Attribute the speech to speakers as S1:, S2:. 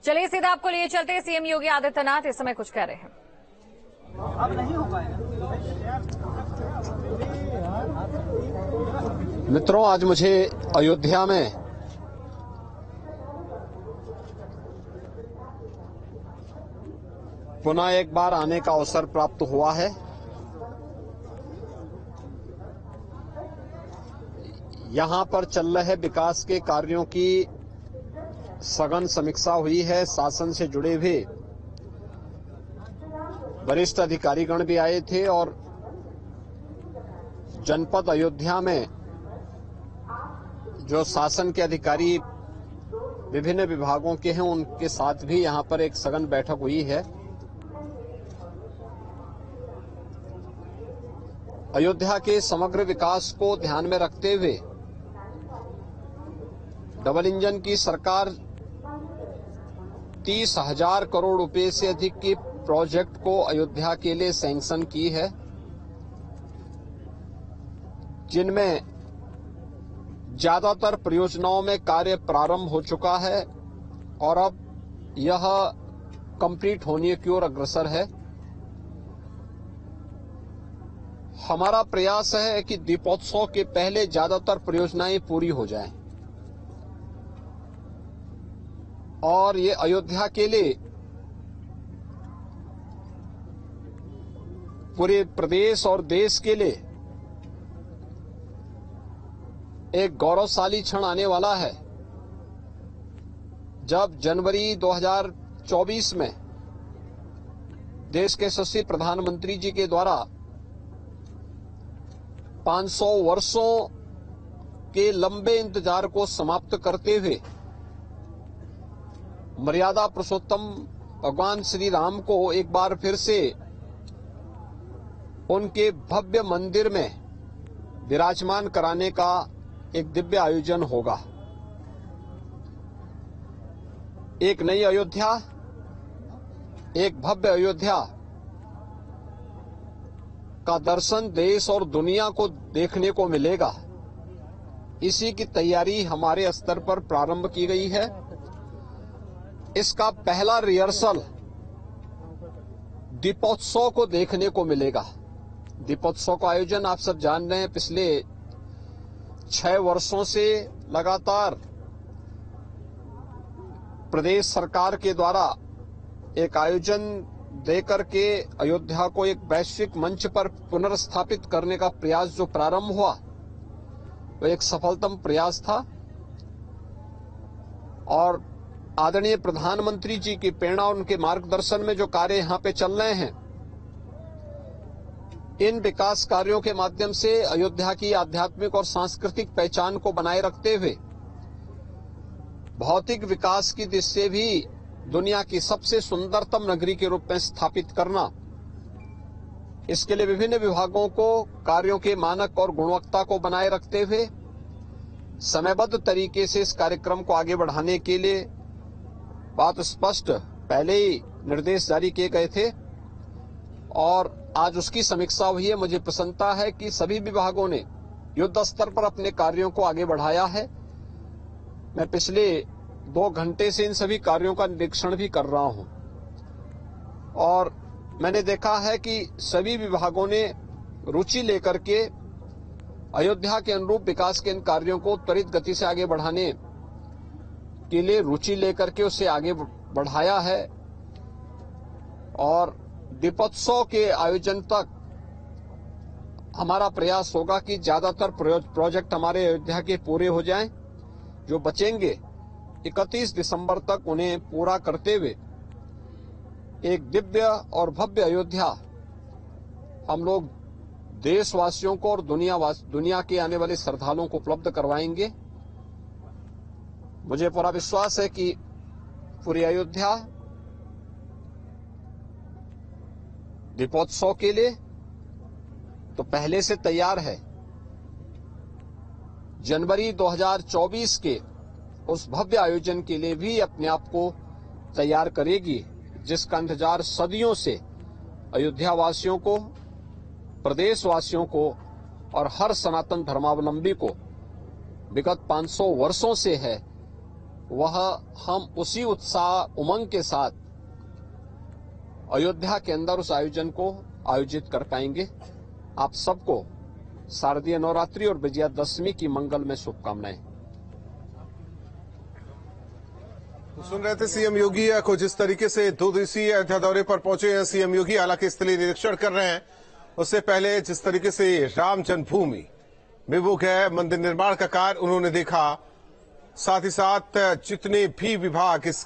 S1: चलिए सीधा आपको लिए चलते हैं। सीएम योगी आदित्यनाथ इस समय कुछ कह रहे हैं।
S2: अब नहीं हो पाएगा।
S3: मित्रों, आज मुझे अयोध्या में पुनः एक बार आने का अवसर प्राप्त हुआ है। यहां पर चल रहे विकास के कार्यों की सघन समीक्षा हुई है। शासन से जुड़े हुए वरिष्ठ अधिकारीगण भी आए थे और जनपद अयोध्या में जो शासन के अधिकारी विभिन्न विभागों के हैं उनके साथ भी यहां पर एक सघन बैठक हुई है। अयोध्या के समग्र विकास को ध्यान में रखते हुए डबल इंजन की सरकार 30,000 करोड़ रुपए से अधिक की प्रोजेक्ट को अयोध्या के लिए सैंक्शन की है, जिनमें ज्यादातर परियोजनाओं में कार्य प्रारंभ हो चुका है और अब यह कंप्लीट होने की ओर अग्रसर है। हमारा प्रयास है कि दीपोत्सव के पहले ज्यादातर परियोजनाएं पूरी हो जाएं और ये अयोध्या के लिए, पूरे प्रदेश और देश के लिए एक गौरवशाली क्षण आने वाला है, जब जनवरी 2024 में देश के यशस्वी प्रधानमंत्री जी के द्वारा 500 वर्षों के लंबे इंतजार को समाप्त करते हुए मर्यादा पुरुषोत्तम भगवान श्री राम को एक बार फिर से उनके भव्य मंदिर में विराजमान कराने का एक दिव्य आयोजन होगा। एक नई अयोध्या, एक भव्य अयोध्या का दर्शन देश और दुनिया को देखने को मिलेगा। इसी की तैयारी हमारे स्तर पर प्रारंभ की गई है। इसका पहला रिहर्सल दीपोत्सव को देखने को मिलेगा। दीपोत्सव का आयोजन आप सब जान रहे हैं, पिछले 6 वर्षों से लगातार प्रदेश सरकार के द्वारा एक आयोजन देकर के अयोध्या को एक वैश्विक मंच पर पुनर्स्थापित करने का प्रयास जो प्रारंभ हुआ, वो एक सफलतम प्रयास था और आदरणीय प्रधानमंत्री जी की प्रेरणा और उनके मार्गदर्शन में जो कार्य यहां पे चल रहे हैं, इन विकास कार्यों के माध्यम से अयोध्या की आध्यात्मिक और सांस्कृतिक पहचान को बनाए रखते हुए भौतिक विकास की दृष्टि से भी दुनिया की सबसे सुंदरतम नगरी के रूप में स्थापित करना, इसके लिए विभिन्न विभागों को कार्यों के मानक और गुणवत्ता को बनाए रखते हुए समयबद्ध तरीके से इस कार्यक्रम को आगे बढ़ाने के लिए बात स्पष्ट पहले ही निर्देश जारी किए गए थे और आज उसकी समीक्षा हुई है। मुझे प्रसन्नता है कि सभी विभागों ने युद्ध स्तर पर अपने कार्यों को आगे बढ़ाया है। मैं पिछले 2 घंटे से इन सभी कार्यों का निरीक्षण भी कर रहा हूं और मैंने देखा है कि सभी विभागों ने रुचि लेकर के अयोध्या के अनुरूप विकास के इन कार्यों को त्वरित गति से आगे बढ़ाने के लिए रुचि लेकर के उसे आगे बढ़ाया है और दीपोत्सव के आयोजन तक हमारा प्रयास होगा कि ज्यादातर प्रोजेक्ट हमारे अयोध्या के पूरे हो जाएं। जो बचेंगे 31 दिसंबर तक उन्हें पूरा करते हुए एक दिव्य और भव्य अयोध्या हम लोग देशवासियों को और दुनिया के आने वाले श्रद्धालुओं को उपलब्ध करवाएंगे। मुझे पूरा विश्वास है कि पूरी अयोध्या दीपोत्सव के लिए तो पहले से तैयार है। जनवरी 2024 के उस भव्य आयोजन के लिए भी अपने आप को तैयार करेगी, जिसका इंतजार सदियों से अयोध्या वासियों को, प्रदेशवासियों को और हर सनातन धर्मावलंबी को विगत 500 वर्षों से है। वह हम उसी उत्साह उमंग के साथ अयोध्या के अंदर उस आयोजन को आयोजित कर पाएंगे। आप सबको शारदीय नवरात्रि और विजयादशमी की मंगलमय शुभकामनाएं।
S4: तो सुन रहे थे सीएम योगी को जिस तरीके से 2 दिवसीय अयोध्या दौरे पर पहुंचे हैं सीएम योगी, हालांकि स्थलीय निरीक्षण कर रहे हैं। उससे पहले जिस तरीके से राम जन्मभूमि में वो गए, मंदिर निर्माण का कार्य उन्होंने देखा, साथ ही साथ जितने भी विभाग इस